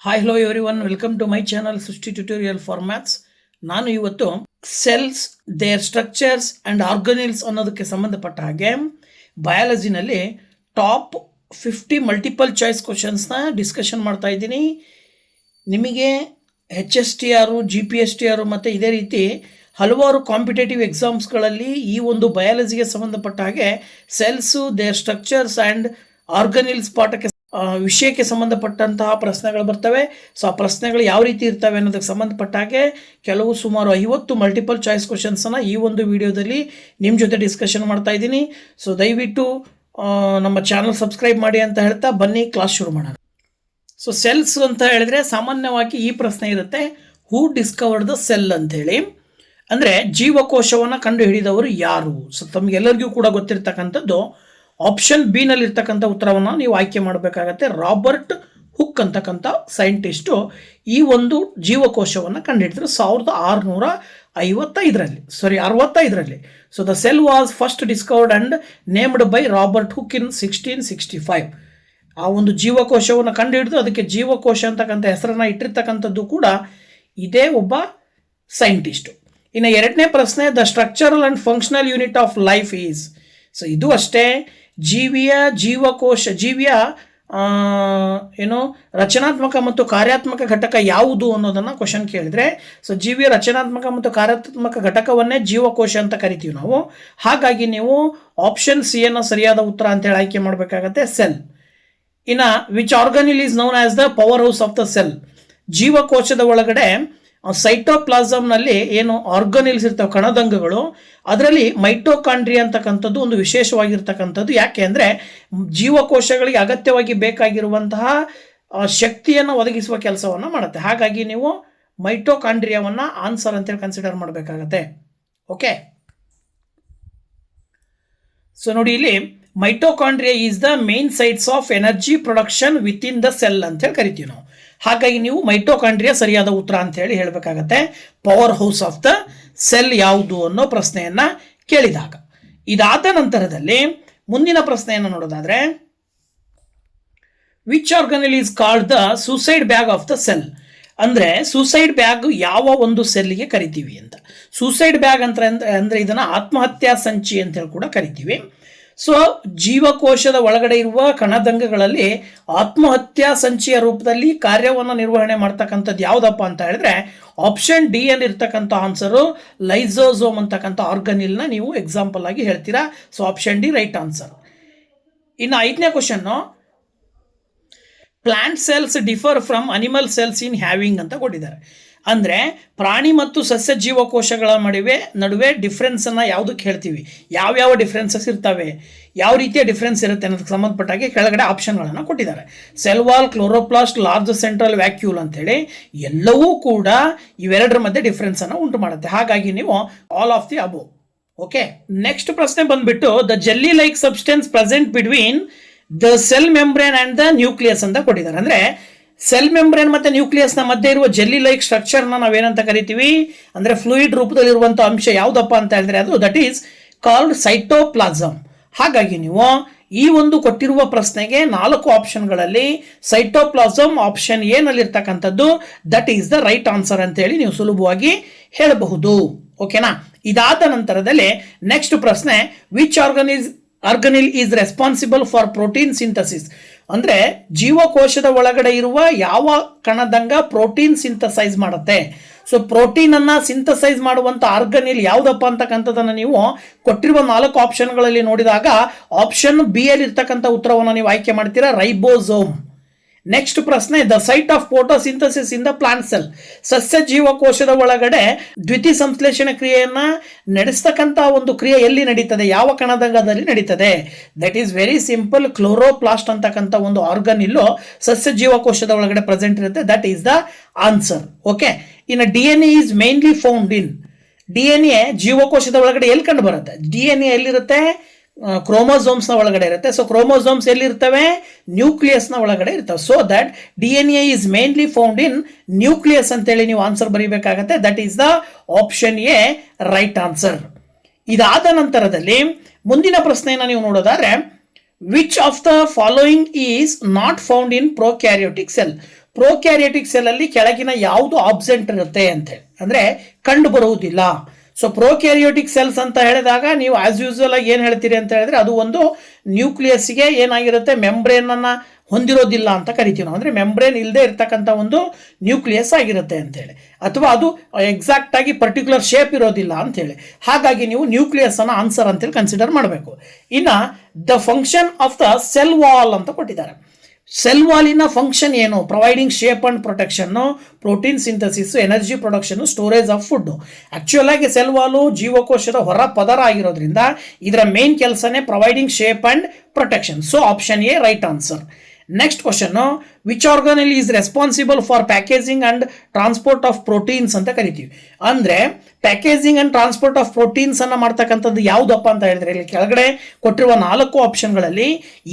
Hi hello every, welcome to my channel Srishti tutorial for maths. ನಾನು ಇವತ್ತು cells, their structures and organelles ಅನ್ನೋದಕ್ಕೆ ಸಂಬಂಧಪಟ್ಟ ಹಾಗೆ ಬಯಾಲಜಿನಲ್ಲಿ ಟಾಪ್ 50 ಮಲ್ಟಿಪಲ್ ಚಾಯ್ಸ್ ಕ್ವಶನ್ಸ್ನ ಡಿಸ್ಕಷನ್ ಮಾಡ್ತಾ ಇದ್ದೀನಿ. ನಿಮಗೆ HSTR, GPSTR ಮತ್ತು ಇದೇ ರೀತಿ ಹಲವಾರು ಕಾಂಪಿಟೇಟಿವ್ ಎಕ್ಸಾಮ್ಸ್ಗಳಲ್ಲಿ ಈ ಒಂದು ಬಯಾಲಜಿಗೆ ಸಂಬಂಧಪಟ್ಟ ಹಾಗೆ ಸೆಲ್ಸು, ದೇರ್ ಸ್ಟ್ರಕ್ಚರ್ಸ್ ಆ್ಯಂಡ್ ಆರ್ಗನಿಲ್ಸ್ ಪಾಠಕ್ಕೆ ವಿಷಯಕ್ಕೆ ಸಂಬಂಧಪಟ್ಟಂತಹ ಪ್ರಶ್ನೆಗಳು ಬರ್ತವೆ. ಸೊ ಆ ಪ್ರಶ್ನೆಗಳು ಯಾವ ರೀತಿ ಇರ್ತವೆ ಅನ್ನೋದಕ್ಕೆ ಸಂಬಂಧಪಟ್ಟ ಹಾಗೆ ಸುಮಾರು 50 ಮಲ್ಟಿಪಲ್ ಚಾಯ್ಸ್ ಕ್ವಶನ್ಸನ್ನು ಈ ಒಂದು ವಿಡಿಯೋದಲ್ಲಿ ನಿಮ್ಮ ಜೊತೆ ಡಿಸ್ಕಷನ್ ಮಾಡ್ತಾ ಇದ್ದೀನಿ. ಸೊ ದಯವಿಟ್ಟು ನಮ್ಮ ಚಾನಲ್ ಸಬ್ಸ್ಕ್ರೈಬ್ ಮಾಡಿ ಅಂತ ಹೇಳ್ತಾ ಬನ್ನಿ ಕ್ಲಾಸ್ ಶುರು ಮಾಡೋಣ. ಸೊ ಸೆಲ್ಸ್ ಅಂತ ಹೇಳಿದ್ರೆ ಸಾಮಾನ್ಯವಾಗಿ ಈ ಪ್ರಶ್ನೆ ಇರುತ್ತೆ, ಹೂ ಡಿಸ್ಕವರ್ಡ್ ದ ಸೆಲ್ ಅಂತೇಳಿ. ಅಂದರೆ ಜೀವಕೋಶವನ್ನು ಕಂಡುಹಿಡಿದವರು ಯಾರು? ಸೊ ತಮಗೆಲ್ಲರಿಗೂ ಕೂಡ ಗೊತ್ತಿರ್ತಕ್ಕಂಥದ್ದು ಆಪ್ಷನ್ ಬಿ ನಲ್ಲಿ ಇರ್ತಕ್ಕಂಥ ಉತ್ತರವನ್ನು ನೀವು ಆಯ್ಕೆ ಮಾಡಬೇಕಾಗತ್ತೆ. ರಾಬರ್ಟ್ ಹುಕ್ ಅಂತಕ್ಕಂಥ ಸೈಂಟಿಸ್ಟು ಈ ಒಂದು ಜೀವಕೋಶವನ್ನು ಕಂಡುಹಿಡಿದ್ರು 1665ರಲ್ಲಿ. So the cell was first discovered and named by Robert Hooke in 1665. ಆ ಒಂದು ಜೀವಕೋಶವನ್ನು ಕಂಡುಹಿಡಿದು ಅದಕ್ಕೆ ಜೀವಕೋಶ ಅಂತಕ್ಕಂಥ ಹೆಸರನ್ನು ಇಟ್ಟಿರ್ತಕ್ಕಂಥದ್ದು ಕೂಡ ಇದೇ ಒಬ್ಬ ಸೈಂಟಿಸ್ಟು. ಇನ್ನು ಎರಡನೇ ಪ್ರಶ್ನೆ, the structural and functional unit of life is. So ಇದು ಅಷ್ಟೇ, ಜೀವಿಯ ರಚನಾತ್ಮಕ ಮತ್ತು ಕಾರ್ಯಾತ್ಮಕ ಘಟಕ ಯಾವುದು ಅನ್ನೋದನ್ನು ಕ್ವಶನ್ ಕೇಳಿದರೆ, ಸೊ ಜೀವಿಯ ರಚನಾತ್ಮಕ ಮತ್ತು ಕಾರ್ಯಾತ್ಮಕ ಘಟಕವನ್ನೇ ಜೀವಕೋಶ ಅಂತ ಕರಿತೀವಿ ನಾವು. ಹಾಗಾಗಿ ನೀವು ಆಪ್ಷನ್ ಸಿ ಅನ್ನು ಸರಿಯಾದ ಉತ್ತರ ಅಂತೇಳಿ ಆಯ್ಕೆ ಮಾಡಬೇಕಾಗತ್ತೆ, ಸೆಲ್. ಇನ್ನು which organelle is known as the power house of the cell. ಜೀವಕೋಶದ ಒಳಗಡೆ ಸೈಟೋಪ್ಲಾಸಮ್ನಲ್ಲಿ ಏನು ಆರ್ಗನಿಲ್ಸ್ ಇರ್ತವೆ, ಕಣದಂಗಗಳು, ಅದರಲ್ಲಿ ಮೈಟೋಕಾಂಡ್ರಿಯಾ ಅಂತಕ್ಕಂಥದ್ದು ಒಂದು ವಿಶೇಷವಾಗಿರ್ತಕ್ಕಂಥದ್ದು. ಯಾಕೆ ಅಂದರೆ ಜೀವಕೋಶಗಳಿಗೆ ಅಗತ್ಯವಾಗಿ ಬೇಕಾಗಿರುವಂತಹ ಶಕ್ತಿಯನ್ನು ಒದಗಿಸುವ ಕೆಲಸವನ್ನು ಮಾಡುತ್ತೆ. ಹಾಗಾಗಿ ನೀವು ಮೈಟೋಕಾಂಡ್ರಿಯಾವನ್ನು ಆನ್ಸರ್ ಅಂತೇಳಿ ಕನ್ಸಿಡರ್ ಮಾಡಬೇಕಾಗತ್ತೆ. ಓಕೆ, ಸೊ ನೋಡಿ ಇಲ್ಲಿ mitochondria is the main sites of energy production with in the cell ಅಂತೇಳಿ ಕರಿತೀವಿ ನಾವು. ಹಾಗಾಗಿ ನೀವು ಮೈಟೋಕಾಂಡ್ರಿಯಾ ಸರಿಯಾದ ಉತ್ತರ ಅಂತ ಹೇಳಿ ಹೇಳಬೇಕಾಗತ್ತೆ. Power house of the cell ಯಾವುದು ಅನ್ನೋ ಪ್ರಶ್ನೆಯನ್ನು ಕೇಳಿದಾಗ. ಇದಾದ ನಂತರದಲ್ಲಿ ಮುಂದಿನ ಪ್ರಶ್ನೆಯನ್ನು ನೋಡೋದಾದ್ರೆ, which organelle is called the suicide bag of the cell. ಅಂದರೆ ಸೂಸೈಡ್ ಬ್ಯಾಗ್ ಯಾವ ಒಂದು ಸೆಲ್ಗೆ ಕರಿತೀವಿ ಅಂತ. ಸೂಸೈಡ್ ಬ್ಯಾಗ್ ಅಂದರೆ ಇದನ್ನು ಆತ್ಮಹತ್ಯಾ ಸಂಚಿ ಅಂತ ಹೇಳಿ ಕೂಡ ಕರಿತೀವಿ. ಸೊ ಜೀವಕೋಶದ ಒಳಗಡೆ ಇರುವ ಕಣದಂಗಗಳಲ್ಲಿ ಆತ್ಮಹತ್ಯಾ ಸಂಚಿಯ ರೂಪದಲ್ಲಿ ಕಾರ್ಯವನ್ನು ನಿರ್ವಹಣೆ ಮಾಡ್ತಕ್ಕಂಥದ್ದು ಯಾವುದಪ್ಪ ಅಂತ ಹೇಳಿದ್ರೆ ಆಪ್ಷನ್ ಡಿ ಅಲ್ಲಿ ಇರ್ತಕ್ಕಂಥ ಆನ್ಸರು ಲೈಸೋಸೋಮ್ ಅಂತಕ್ಕಂಥ ಆರ್ಗನಿಲ್ನ ನೀವು ಎಕ್ಸಾಂಪಲ್ ಆಗಿ ಹೇಳ್ತೀರಾ. So option D right answer. ಇನ್ನು 5ನೇ question, plant cells differ from animal cells in having ಅಂತ ಕೊಟ್ಟಿದ್ದಾರೆ. ಅಂದರೆ ಪ್ರಾಣಿ ಮತ್ತು ಸಸ್ಯ ಜೀವಕೋಶಗಳ ನಡುವೆ ಡಿಫ್ರೆನ್ಸನ್ನು ಯಾವುದಕ್ಕೆ ಹೇಳ್ತೀವಿ, ಯಾವ್ಯಾವ ಡಿಫ್ರೆನ್ಸಸ್ ಇರ್ತವೆ, ಯಾವ ರೀತಿಯ ಡಿಫ್ರೆನ್ಸ್ ಇರುತ್ತೆ ಅನ್ನೋದಕ್ಕೆ ಸಂಬಂಧಪಟ್ಟಾಗೆ ಕೆಳಗಡೆ ಆಪ್ಷನ್ಗಳನ್ನು ಕೊಟ್ಟಿದ್ದಾರೆ. Cell wall, chloroplast, large central vacuole ಅಂತೇಳಿ ಎಲ್ಲವೂ ಕೂಡ ಇವೆರಡರ ಮಧ್ಯೆ ಡಿಫ್ರೆನ್ಸನ್ನು ಉಂಟು ಮಾಡುತ್ತೆ. ಹಾಗಾಗಿ ನೀವು all of the above. Okay, next ಪ್ರಶ್ನೆ ಬಂದ್ಬಿಟ್ಟು, the jelly like substance present between the cell membrane and the nucleus ಅಂತ ಕೊಟ್ಟಿದ್ದಾರೆ. ಅಂದರೆ ಸೆಲ್ ಮೆಂಬ್ರೇನ್ ಮತ್ತು ನ್ಯೂಕ್ಲಿಯಸ್ನ ಮಧ್ಯೆ ಇರುವ ಜೆಲ್ಲಿ ಲೈಕ್ ಸ್ಟ್ರಕ್ಚರ್ನ ನಾವೇನಂತ ಕರಿತೀವಿ ಅಂದರೆ ಫ್ಲೂಯಿಡ್ ರೂಪದಲ್ಲಿರುವಂಥ ಅಂಶ ಯಾವುದಪ್ಪ ಅಂತ ಹೇಳಿದ್ರೆ ಅದು ದಟ್ ಈಸ್ ಕಾಲ್ಡ್ ಸೈಟೋಪ್ಲಾಸಮ್. ಹಾಗಾಗಿ ನೀವು ಈ ಒಂದು ಕೊಟ್ಟಿರುವ ಪ್ರಶ್ನೆಗೆ 4 ಆಪ್ಷನ್ಗಳಲ್ಲಿ ಸೈಟೋಪ್ಲಾಸಮ್ ಆಪ್ಷನ್ ಎ ನಲ್ಲಿರ್ತಕ್ಕಂಥದ್ದು that is the right answer ಅಂತೇಳಿ ನೀವು ಸುಲಭವಾಗಿ ಹೇಳಬಹುದು. ಓಕೆನಾ. ಇದಾದ ನಂತರದಲ್ಲಿ ನೆಕ್ಸ್ಟ್ ಪ್ರಶ್ನೆ, which organelle is responsible for protein synthesis. ಅಂದರೆ ಜೀವಕೋಶದ ಒಳಗಡೆ ಇರುವ ಯಾವ ಕಣದಂಗ ಪ್ರೋಟೀನ್ ಸಿಂಥಸೈಸ್ ಮಾಡುತ್ತೆ. ಸೊ ಪ್ರೋಟೀನನ್ನು ಸಿಂಥಸೈಸ್ ಮಾಡುವಂಥ ಆರ್ಗನಿಲ್ ಯಾವುದಪ್ಪ ಅಂತಕ್ಕಂಥದ್ದನ್ನು ನೀವು ಕೊಟ್ಟಿರುವ 4 ಆಪ್ಷನ್ಗಳಲ್ಲಿ ನೋಡಿದಾಗ ಆಪ್ಷನ್ ಬಿ ಅಲ್ಲಿ ಇರ್ತಕ್ಕಂಥ ಉತ್ತರವನ್ನು ನೀವು ಆಯ್ಕೆ ಮಾಡ್ತೀರಾ, ರೈಬೋಸೋಮ್. ನೆಕ್ಸ್ಟ್ ಪ್ರಶ್ನೆ, the site of photosynthesis in the plant cell. ಸಸ್ಯ ಜೀವಕೋಶದ ಒಳಗಡೆ ದ್ವಿತೀಯ ಸಂಶ್ಲೇಷಣೆ ಕ್ರಿಯೆಯನ್ನು ನಡೆಸ್ತಕ್ಕಂಥ ಒಂದು ಕ್ರಿಯೆ ಎಲ್ಲಿ ನಡೀತದೆ, ಯಾವ ಕಣದಂಗದಲ್ಲಿ ನಡೀತದೆ? That is very simple, chloroplast ಅಂತಕ್ಕಂಥ ಒಂದು ಆರ್ಗನಿಲ್ಲು ಸಸ್ಯ ಜೀವಕೋಶದ ಒಳಗಡೆ ಪ್ರೆಸೆಂಟ್ ಇರುತ್ತೆ. That is the answer. Okay, ಇನ್ನು DNA is mainly found in. DNA ಜೀವಕೋಶದ ಒಳಗಡೆ ಎಲ್ಲಿ ಕಂಡು ಬರುತ್ತೆ? DNA ಎಲ್ಲಿರುತ್ತೆ? ಕ್ರೋಮೋಸೋಮ್ಸ್ನ ಒಳಗಡೆ ಇರುತ್ತೆ. So chromosomes ಎಲ್ಲಿರ್ತವೆ? ನ್ಯೂಕ್ಲಿಯಸ್ನ ಒಳಗಡೆ ಇರ್ತವೆ. So that DNA is mainly found in nucleus ಅಂತೇಳಿ ನೀವು ಆನ್ಸರ್ ಬರೀಬೇಕಾಗತ್ತೆ. That is the option A right answer. ಇದಾದ ನಂತರದಲ್ಲಿ ಮುಂದಿನ ಪ್ರಶ್ನೆಯನ್ನು ನೀವು ನೋಡೋದಾದ್ರೆ, which of the following is not found in prokaryotic cell. Prokaryotic cell ಅಲ್ಲಿ ಕೆಳಗಿನ ಯಾವುದು ಆಬ್ಸೆಂಟ್ ಇರುತ್ತೆ ಅಂತೇಳಿ, ಅಂದ್ರೆ ಕಂಡು ಬರುವುದಿಲ್ಲ. ಸೊ ಪ್ರೋಕ್ಯಾರಿಯೋಟಿಕ್ ಸೆಲ್ಸ್ ಅಂತ ಹೇಳಿದಾಗ ನೀವು ಆಸ್ ಯೂಸ್ವಲ್ ಆಗಿ ಏನು ಹೇಳ್ತೀರಿ ಅಂತ ಹೇಳಿದ್ರೆ ಅದು ಒಂದು ನ್ಯೂಕ್ಲಿಯಸ್ಗೆ ಏನಾಗಿರುತ್ತೆ, ಮೆಂಬ್ರೇನ್ ಅನ್ನ ಹೊಂದಿರೋದಿಲ್ಲ ಅಂತ ಕರಿತೀವಿ ನಾವು. ಅಂದ್ರೆ ಮೆಂಬ್ರೇನ್ ಇಲ್ಲದೆ ಇರ್ತಕ್ಕಂಥ ಒಂದು ನ್ಯೂಕ್ಲಿಯಸ್ ಆಗಿರುತ್ತೆ ಅಂತೇಳಿ, ಅಥವಾ ಅದು ಎಕ್ಸಾಕ್ಟ್ ಆಗಿ ಪರ್ಟಿಕ್ಯುಲರ್ ಶೇಪ್ ಇರೋದಿಲ್ಲ ಅಂತೇಳಿ. ಹಾಗಾಗಿ ನೀವು ನ್ಯೂಕ್ಲಿಯಸ್ ಅನ್ನ ಆನ್ಸರ್ ಅಂತೇಳಿ ಕನ್ಸಿಡರ್ ಮಾಡಬೇಕು. ಇನ್ನು the function of the cell wall ಅಂತ ಕೊಟ್ಟಿದ್ದಾರೆ. ಸೆಲ್ ವಾಲಿನ ಫಂಕ್ಷನ್ ಏನು? Providing shape and protection, protein synthesis, energy production, storage of food. Actual ಆಗಿ ಸೆಲ್ ವಾಲು ಜೀವಕೋಶದ ಹೊರ ಪದರ ಆಗಿರೋದ್ರಿಂದ ಇದರ ಮೇನ್ ಕೆಲಸನೇ providing shape and protection. So option A right answer. Next question, which organelle is responsible for packaging and transport of proteins ಅಂತ ಕರಿತೀವಿ. ಅಂದ್ರೆ packaging and transport of proteins ಅನ್ನ ಮಾಡ್ತಕ್ಕಂಥದ್ದು ಯಾವುದಪ್ಪ ಅಂತ ಹೇಳಿದ್ರೆ, ಇಲ್ಲಿ ಕೆಳಗಡೆ ಕೊಟ್ಟಿರುವ 4 ಆಪ್ಷನ್ಗಳಲ್ಲಿ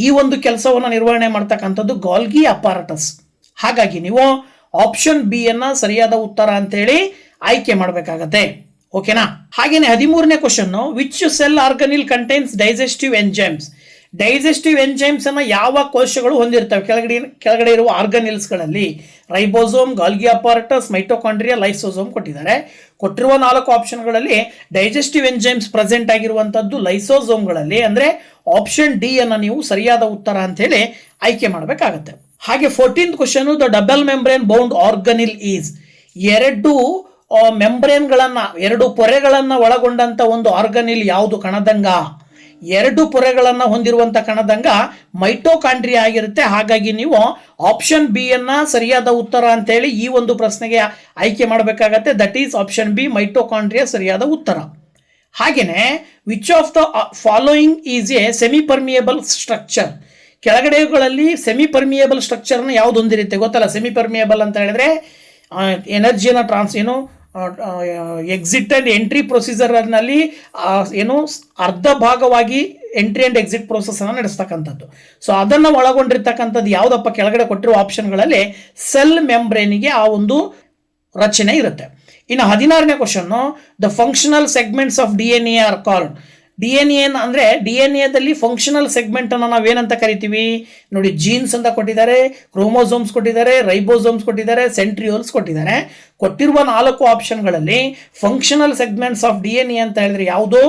ಈ ಒಂದು ಕೆಲಸವನ್ನು ನಿರ್ವಹಣೆ ಮಾಡ್ತಕ್ಕಂಥದ್ದು ಗಾಲ್ಗಿ ಅಪಾರಟಸ್. ಹಾಗಾಗಿ ನೀವು ಆಪ್ಷನ್ ಬಿ ಅನ್ನ ಸರಿಯಾದ ಉತ್ತರ ಅಂತೇಳಿ ಆಯ್ಕೆ ಮಾಡಬೇಕಾಗತ್ತೆ. ಓಕೆನಾ? ಹಾಗೇನೆ 13ನೇ question, which cell organelle contains digestive enzymes. Digestive enzymes ಅನ್ನ ಯಾವ ಕೋಶಗಳು ಹೊಂದಿರ್ತವೆ? ಕೆಳಗಡೆ ಇರುವ ಆರ್ಗನಿಲ್ಸ್ಗಳಲ್ಲಿ ribosome, Golgi apparatus, mitochondria, lysosome ಕೊಟ್ಟಿದ್ದಾರೆ. ಕೊಟ್ಟಿರುವ 4 ಆಪ್ಷನ್ಗಳಲ್ಲಿ ಡೈಜೆಸ್ಟಿವ್ ಎಂಜೈಮ್ಸ್ ಪ್ರೆಸೆಂಟ್ ಆಗಿರುವಂತದ್ದು ಲೈಸೋಸೋಮ್ಗಳಲ್ಲಿ. ಅಂದ್ರೆ ಆಪ್ಷನ್ ಡಿ ಅನ್ನ ನೀವು ಸರಿಯಾದ ಉತ್ತರ ಅಂತ ಹೇಳಿ ಆಯ್ಕೆ ಮಾಡಬೇಕಾಗತ್ತೆ. ಹಾಗೆ 14th question, the double membrane bound organelle is. 2 ಮೆಂಬ್ರೇನ್ಗಳನ್ನ, 2 ಪೊರೆಗಳನ್ನ ಒಳಗೊಂಡಂತ ಒಂದು ಆರ್ಗನಿಲ್ ಯಾವುದು? ಕಣದಂಗ. 2 ಪೊರೆಗಳನ್ನ ಹೊಂದಿರುವಂತ ಕಣದಂಗ ಮೈಟೋಕಾಂಡ್ರಿಯಾ ಆಗಿರುತ್ತೆ. ಹಾಗಾಗಿ ನೀವು ಆಪ್ಷನ್ ಬಿ ಅನ್ನ ಸರಿಯಾದ ಉತ್ತರ ಅಂತ ಹೇಳಿ ಈ ಒಂದು ಪ್ರಶ್ನೆಗೆ ಆಯ್ಕೆ ಮಾಡಬೇಕಾಗತ್ತೆ. That is option B, mitochondria ಸರಿಯಾದ ಉತ್ತರ. ಹಾಗೇನೆ which of the following is a semi permeable structure. ಕೆಳಗಡೆಗಳಲ್ಲಿ ಸೆಮಿ ಪರ್ಮಿಯಬಲ್ ಸ್ಟ್ರಕ್ಚರ್ನ ಯಾವ್ದು ಹೊಂದಿರುತ್ತೆ ಗೊತ್ತಲ್ಲ? ಸೆಮಿ ಪರ್ಮಿಯಬಲ್ ಅಂತ ಹೇಳಿದ್ರೆ ಎನರ್ಜಿನ ಎಕ್ಸಿಟ್ ಅಂಡ್ ಎಂಟ್ರಿ ಪ್ರೊಸೀಜರ್ನಲ್ಲಿ ಏನು ಅರ್ಧ ಭಾಗವಾಗಿ ಎಂಟ್ರಿ ಅಂಡ್ ಎಕ್ಸಿಟ್ ಪ್ರೋಸೆಸ್ ಅನ್ನು ನಡೆಸ್ತಕ್ಕಂಥದ್ದು. ಸೊ ಅದನ್ನು ಒಳಗೊಂಡಿರ್ತಕ್ಕಂಥದ್ದು ಯಾವುದಪ್ಪ? ಕೆಳಗಡೆ ಕೊಟ್ಟಿರುವ ಆಪ್ಷನ್ಗಳಲ್ಲಿ ಸೆಲ್ ಮೆಂಬ್ರೇನಿಗೆ ಆ ಒಂದು ರಚನೆ ಇರುತ್ತೆ. ಇನ್ನು 16ನೇ question, the functional segments of DNA are called. DNA ಅಂದ್ರೆ DNA ಫಂಕ್ಷನಲ್ ಸೆಗ್ಮೆಂಟ್ ಅನ್ನು ನಾವೇನಂತ ಕರಿತೀವಿ ನೋಡಿ? ಜೀನ್ಸ್ ಅಂತ ಕೊಟ್ಟಿದ್ದಾರೆ, ಕ್ರೋಮೋಸೋಮ್ಸ್ ಕೊಟ್ಟಿದ್ದಾರೆ, ರೈಬೋಸೋಮ್ಸ್ ಕೊಟ್ಟಿದ್ದಾರೆ, ಸೆಂಟ್ರಿಯೋಲ್ಸ್ ಕೊಟ್ಟಿದ್ದಾರೆ. ಕೊಟ್ಟಿರುವ 4 ಆಪ್ಷನ್ಗಳಲ್ಲಿ ಫಂಕ್ಷನಲ್ ಸೆಗ್ಮೆಂಟ್ಸ್ ಆಫ್ DNA ಅಂತ ಹೇಳಿದ್ರೆ ಯಾವುದು?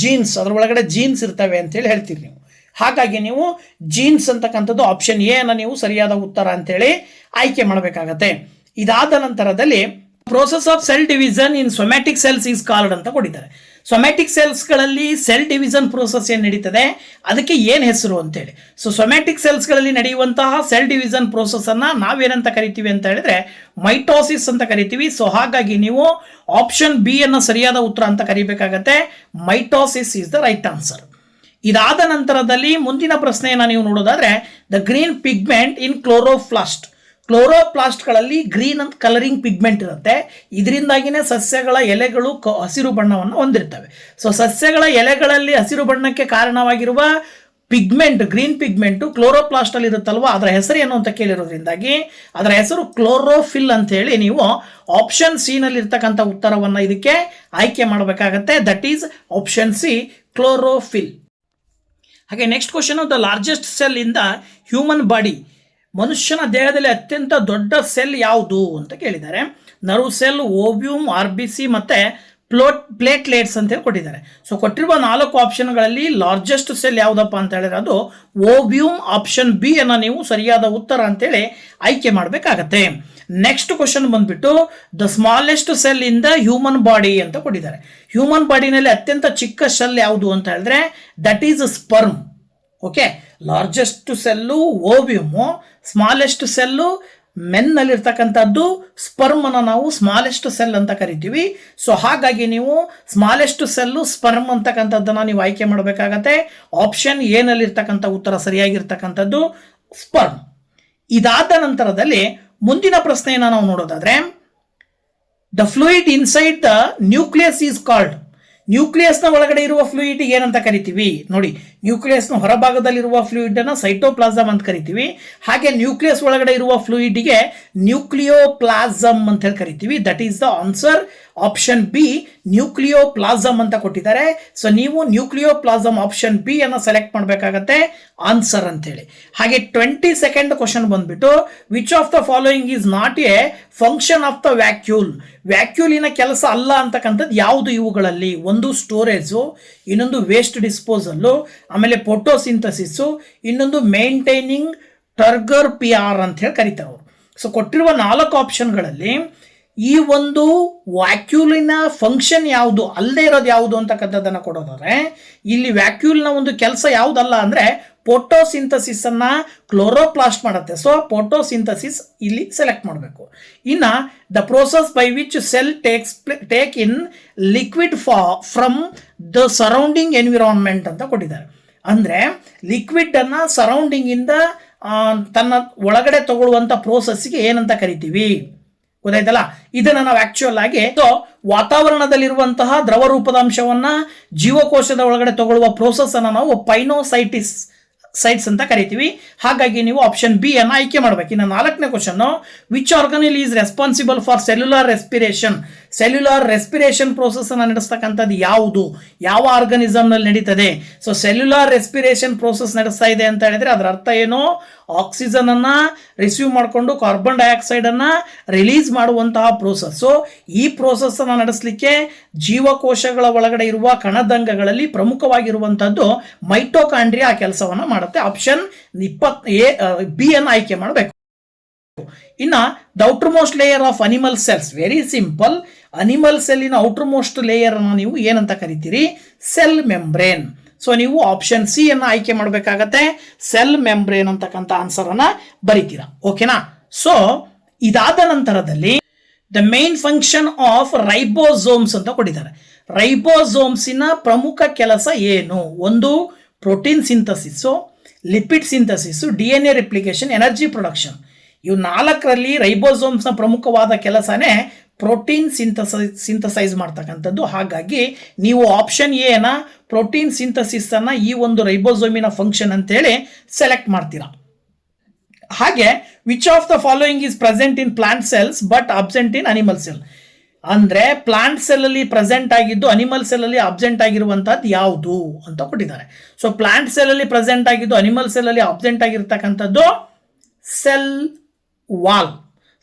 ಜೀನ್ಸ್. ಅದರ ಒಳಗಡೆ ಜೀನ್ಸ್ ಇರ್ತವೆ ಅಂತೇಳಿ ಹೇಳ್ತೀರಿ ನೀವು. ಹಾಗಾಗಿ ನೀವು ಜೀನ್ಸ್ ಅಂತಕ್ಕಂಥದ್ದು ಆಪ್ಷನ್ ಎ ಅನ್ನು ನೀವು ಸರಿಯಾದ ಉತ್ತರ ಅಂತೇಳಿ ಆಯ್ಕೆ ಮಾಡಬೇಕಾಗತ್ತೆ. ಇದಾದ ನಂತರದಲ್ಲಿ process of cell division in somatic cells is called ಅಂತ ಕೊಟ್ಟಿದ್ದಾರೆ. ಸೊಮ್ಯಾಟಿಕ್ ಸೆಲ್ಸ್ಗಳಲ್ಲಿ ಸೆಲ್ ಡಿವಿಷನ್ ಪ್ರೋಸೆಸ್ ಏನು ನಡೀತದೆ ಅದಕ್ಕೆ ಏನು ಹೆಸರು ಅಂತೇಳಿ. ಸೊ ಸೊಮ್ಯಾಟಿಕ್ ಸೆಲ್ಸ್ಗಳಲ್ಲಿ ನಡೆಯುವಂತಹ ಸೆಲ್ ಡಿವಿಷನ್ ಪ್ರೋಸೆಸ್ ಅನ್ನ ನಾವೇನಂತ ಕರಿತೀವಿ ಅಂತ ಹೇಳಿದ್ರೆ ಮೈಟೋಸಿಸ್ ಅಂತ ಕರಿತೀವಿ. ಸೊ ಹಾಗಾಗಿ ನೀವು ಆಪ್ಷನ್ ಬಿ ಅನ್ನ ಸರಿಯಾದ ಉತ್ತರ ಅಂತ ಕರಿಬೇಕಾಗತ್ತೆ. Mitosis is the right answer. ಇದಾದ ನಂತರದಲ್ಲಿ ಮುಂದಿನ ಪ್ರಶ್ನೆಯನ್ನು ನೀವು ನೋಡೋದಾದ್ರೆ, the green pigment in chloroplast. ಕ್ಲೋರೋಪ್ಲಾಸ್ಟ್ಗಳಲ್ಲಿ ಗ್ರೀನ್ ಅಂತ ಕಲರಿಂಗ್ ಪಿಗ್ಮೆಂಟ್ ಇರುತ್ತೆ. ಇದರಿಂದಾಗಿನೇ ಸಸ್ಯಗಳ ಎಲೆಗಳು ಹಸಿರು ಬಣ್ಣವನ್ನು ಹೊಂದಿರ್ತವೆ. ಸೊ ಸಸ್ಯಗಳ ಎಲೆಗಳಲ್ಲಿ ಹಸಿರು ಬಣ್ಣಕ್ಕೆ ಕಾರಣವಾಗಿರುವ ಪಿಗ್ಮೆಂಟ್, ಗ್ರೀನ್ ಪಿಗ್ಮೆಂಟು ಕ್ಲೋರೋಪ್ಲಾಸ್ಟ್ ಅಲ್ಲಿ ಇರುತ್ತಲ್ವ, ಅದರ ಹೆಸರು ಏನು ಅಂತ ಕೇಳಿರೋದ್ರಿಂದಾಗಿ ಅದರ ಹೆಸರು ಕ್ಲೋರೋಫಿಲ್ ಅಂತ ಹೇಳಿ ನೀವು ಆಪ್ಷನ್ ಸಿ ನಲ್ಲಿ ಇರ್ತಕ್ಕಂಥ ಉತ್ತರವನ್ನು ಇದಕ್ಕೆ ಆಯ್ಕೆ ಮಾಡಬೇಕಾಗತ್ತೆ. That is option C, chlorophyll. ಹಾಗೆ next question, the largest cell in the human body. ಮನುಷ್ಯನ ದೇಹದಲ್ಲಿ ಅತ್ಯಂತ ದೊಡ್ಡ ಸೆಲ್ ಯಾವುದು ಅಂತ ಕೇಳಿದ್ದಾರೆ. ನರ್ವ್ ಸೆಲ್, ಓವ್ಯೂಮ್, RBC ಮತ್ತೆ ಪ್ಲೇಟ್ಲೆಟ್ಸ್ ಅಂತ ಹೇಳಿ ಕೊಟ್ಟಿದ್ದಾರೆ. ಸೊ ಕೊಟ್ಟಿರುವ 4 ಆಪ್ಷನ್ಗಳಲ್ಲಿ ಲಾರ್ಜೆಸ್ಟ್ ಸೆಲ್ ಯಾವುದಪ್ಪ ಅಂತ ಹೇಳಿದ್ರೆ ಅದು ಓವ್ಯೂಮ್, ಆಪ್ಷನ್ ಬಿ ಅನ್ನ ನೀವು ಸರಿಯಾದ ಉತ್ತರ ಅಂತೇಳಿ ಆಯ್ಕೆ ಮಾಡಬೇಕಾಗತ್ತೆ. ನೆಕ್ಸ್ಟ್ ಕ್ವಶನ್ ಬಂದ್ಬಿಟ್ಟು, the smallest cell in the human body ಅಂತ ಕೊಟ್ಟಿದ್ದಾರೆ. ಹ್ಯೂಮನ್ ಬಾಡಿನಲ್ಲಿ ಅತ್ಯಂತ ಚಿಕ್ಕ ಸೆಲ್ ಯಾವುದು ಅಂತ ಹೇಳಿದ್ರೆ that is sperm. Okay, largest cell ovum, smallest cell ಮೆನ್ನಲ್ಲಿರ್ತಕ್ಕಂಥದ್ದು ಸ್ಪರ್ಮ್ ಅನ್ನು ನಾವು ಸ್ಮಾಲೆಸ್ಟ್ ಸೆಲ್ ಅಂತ ಕರಿತೀವಿ. ಸೊ ಹಾಗಾಗಿ ನೀವು ಸ್ಮಾಲೆಸ್ಟ್ ಸೆಲ್ಲು ಸ್ಪರ್ಮ್ ಅಂತಕ್ಕಂಥದ್ದನ್ನು ನೀವು ಆಯ್ಕೆ ಮಾಡಬೇಕಾಗತ್ತೆ. ಆಪ್ಷನ್ ಎ ನಲ್ಲಿರ್ತಕ್ಕಂಥ ಉತ್ತರ ಸರಿಯಾಗಿರ್ತಕ್ಕಂಥದ್ದು ಸ್ಪರ್ಮ್. ಇದಾದ ನಂತರದಲ್ಲಿ ಮುಂದಿನ ಪ್ರಶ್ನೆಯನ್ನು ನಾವು ನೋಡೋದಾದ್ರೆ, the fluid inside the nucleus is called. ನ್ಯೂಕ್ಲಿಯಸ್ನ ಒಳಗಡೆ ಇರುವ ಫ್ಲೂಯಿಡ್ ಏನಂತ ಕರಿತೀವಿ ನೋಡಿ. ನ್ಯೂಕ್ಲಿಯಸ್ನ ಹೊರಭಾಗದಲ್ಲಿರುವ ಫ್ಲೂಯಿಡ್ ಅನ್ನು ಸೈಟೋಪ್ಲಾಸಮ್ ಅಂತ ಕರಿತೀವಿ. ಹಾಗೆ ನ್ಯೂಕ್ಲಿಯಸ್ ಒಳಗಡೆ ಇರುವ ಫ್ಲೂಯಿಡ್ಗೆ ನ್ಯೂಕ್ಲಿಯೋಪ್ಲಾಸಮ್ ಅಂತ ಹೇಳಿ ಕರಿತೀವಿ. That is the answer. Option B nucleoplasm ಅಂತ ಕೊಟ್ಟಿದ್ದಾರೆ. ಸೊ ನೀವು ನ್ಯೂಕ್ಲಿಯೋಪ್ಲಾಸಮ್ ಆಪ್ಷನ್ ಬಿ ಅನ್ನು ಸೆಲೆಕ್ಟ್ ಮಾಡಬೇಕಾಗತ್ತೆ ಆನ್ಸರ್ ಅಂತೇಳಿ. ಹಾಗೆ 22nd ಕ್ವಶನ್ ಬಂದ್ಬಿಟ್ಟು which of the following is not a function of the vacuole. ವ್ಯಾಕ್ಯೂಲಿನ ಕೆಲಸ ಅಲ್ಲ ಅಂತಕ್ಕಂಥದ್ದು ಯಾವುದು ಇವುಗಳಲ್ಲಿ? ಒಂದು ಸ್ಟೋರೇಜು, ಇನ್ನೊಂದು ವೇಸ್ಟ್ ಡಿಸ್ಪೋಸಲ್ಲು, ಆಮೇಲೆ ಫೋಟೋಸಿಂಥಸಿಸ್ಸು, ಇನ್ನೊಂದು ಮೇಂಟೈನಿಂಗ್ ಟರ್ಗರ್ ಪಿ ಆರ್ ಅಂತ ಹೇಳಿ ಕರೀತಾರೆ ಅವರು. ಸೊ ಕೊಟ್ಟಿರುವ 4 ಆಪ್ಷನ್ಗಳಲ್ಲಿ ಈ ಒಂದು ವ್ಯಾಕ್ಯೂಲಿನ ಫಂಕ್ಷನ್ ಯಾವುದು, ಅಲ್ಲದೆ ಇರೋದು ಯಾವುದು ಅಂತಕ್ಕಂಥದ್ದನ್ನು ಕೊಡೋದಾದ್ರೆ ಇಲ್ಲಿ ವ್ಯಾಕ್ಯೂಲ್ನ ಒಂದು ಕೆಲಸ ಯಾವುದಲ್ಲ ಅಂದರೆ ಫೋಟೋಸಿಂಥಸಿಸ್ ಅನ್ನ ಕ್ಲೋರೋಪ್ಲಾಸ್ಟ್ ಮಾಡುತ್ತೆ. ಸೊ ಫೋಟೋಸಿಂಥಸಿಸ್ ಇಲ್ಲಿ ಸೆಲೆಕ್ಟ್ ಮಾಡಬೇಕು. ಇನ್ನು the process by which cell take in liquid from the surrounding environment ಅಂತ ಕೊಟ್ಟಿದ್ದಾರೆ. ಅಂದರೆ ಲಿಕ್ವಿಡ್ ಅನ್ನ ಸರೌಂಡಿಂಗ್ ಇಂದ ತನ್ನ ಒಳಗಡೆ ತಗೊಳ್ಳುವಂಥ ಪ್ರೋಸೆಸ್ಗೆ ಏನಂತ ಕರಿತೀವಿ? ಗೊತ್ತಾಯ್ತಲ್ಲ. ಇದನ್ನು ನಾವು ಆಕ್ಚುಯಲ್ ಆಗಿ ವಾತಾವರಣದಲ್ಲಿರುವಂತಹ ದ್ರವ ರೂಪದ ಅಂಶವನ್ನ ಜೀವಕೋಶದ ಒಳಗಡೆ ತಗೊಳ್ಳುವ ಪ್ರೋಸೆಸ್ ಅನ್ನು ನಾವು ಸೈಟ್ಸ್ ಅಂತ ಕರಿತೀವಿ. ಹಾಗಾಗಿ ನೀವು ಆಪ್ಷನ್ ಬಿ ಅನ್ನು ಆಯ್ಕೆ ಮಾಡಬೇಕು. ಇನ್ನು 4ನೇ question, which organelle is responsible for cellular respiration. Cellular respiration process ಅನ್ನು ನಡೆಸ್ತಕ್ಕಂಥದ್ದು ಯಾವುದು? ಯಾವ ಆರ್ಗನಿಸಮ್ನಲ್ಲಿ ನಡೀತದೆ? ಸೊ ಸೆಲ್ಯುಲಾರ್ ರೆಸ್ಪಿರೇಷನ್ ಪ್ರೋಸೆಸ್ ನಡೆಸ್ತಾ ಇದೆ ಅಂತ ಹೇಳಿದ್ರೆ ಅದರ ಅರ್ಥ ಏನು? ಆಕ್ಸಿಜನ್ ಅನ್ನ ರಿಸೀವ್ ಮಾಡಿಕೊಂಡು ಕಾರ್ಬನ್ ಡೈಆಕ್ಸೈಡ್ ಅನ್ನ ರಿಲೀಸ್ ಮಾಡುವಂತಹ ಪ್ರೋಸೆಸ್ಸು. ಈ ಪ್ರೋಸೆಸ್ ಅನ್ನು ನಡೆಸಲಿಕ್ಕೆ ಜೀವಕೋಶಗಳ ಒಳಗಡೆ ಇರುವ ಕಣದಂಗಗಳಲ್ಲಿ ಪ್ರಮುಖವಾಗಿರುವಂತಹದ್ದು ಮೈಟೋಕಾಂಡ್ರಿಯಾ ಕೆಲಸವನ್ನ ಮಾಡುತ್ತೆ. ಆಪ್ಷನ್ ಬಿ ಅನ್ನು ಆಯ್ಕೆ ಮಾಡಬೇಕು. ಇನ್ನ the outer most layer of animal cells, very simple. Animal ಸೆಲ್ಲಿನ ಔಟರ್ ಮೋಸ್ಟ್ ಲೇಯರ್ ಅನ್ನು ನೀವು ಏನಂತ ಕರಿತೀರಿ? Cell membrane. ಸೊ ನೀವು ಆಪ್ಷನ್ ಸಿ ಅನ್ನು ಆಯ್ಕೆ ಮಾಡಬೇಕಾಗತ್ತೆ. ಸೆಲ್ ಮೆಂಬ್ರೇನ್ ಅಂತಕ್ಕಂಥ ಆನ್ಸರ್ ಅನ್ನ ಬರೀತೀರಾ. ಓಕೆನಾ? ಸೊ ಇದಾದ ನಂತರದಲ್ಲಿ the main function of ribosomes ಅಂತ ಕೊಟ್ಟಿದ್ದಾರೆ. ರೈಬೋಸೋಮ್ಸಿನ ಪ್ರಮುಖ ಕೆಲಸ ಏನು? ಒಂದು protein ಸಿಂಥಸಿಸ್ಸು, lipid ಸಿಂಥಸಿಸ್ಸು, DNA replication, energy production. ಇವು 4ರಲ್ಲಿ ರೈಬೋಸೋಮ್ಸ್ನ ಪ್ರಮುಖವಾದ ಕೆಲಸನೇ ಪ್ರೋಟೀನ್ ಸಿಂಥಸೈಸ್ ಮಾಡ್ತಕ್ಕಂಥದ್ದು. ಹಾಗಾಗಿ ನೀವು ಆಪ್ಷನ್ ಎನ ಪ್ರೋಟೀನ್ ಸಿಂಥಸಿಸ್ ಅನ್ನ ಈ ಒಂದು ರೈಬೋಸೋಮಿನ ಫಂಕ್ಷನ್ ಅಂತೇಳಿ ಸೆಲೆಕ್ಟ್ ಮಾಡ್ತೀರಾ. ಹಾಗೆ which of the following is present in plant cells but absent in animal cell. ಅಂದ್ರೆ ಪ್ಲಾಂಟ್ ಸೆಲ್ ಅಲ್ಲಿ ಪ್ರೆಸೆಂಟ್ ಆಗಿದ್ದು ಅನಿಮಲ್ ಸೆಲ್ ಅಲ್ಲಿ ಅಬ್ಸೆಂಟ್ ಆಗಿರುವಂತಹದ್ದು ಯಾವುದು ಅಂತ ಕೊಟ್ಟಿದ್ದಾರೆ. ಸೊ ಪ್ಲಾಂಟ್ ಸೆಲ್ ಅಲ್ಲಿ ಪ್ರೆಸೆಂಟ್ ಆಗಿದ್ದು ಅನಿಮಲ್ ಸೆಲ್ ಅಲ್ಲಿ ಅಬ್ಸೆಂಟ್ ಆಗಿರ್ತಕ್ಕಂಥದ್ದು cell wall.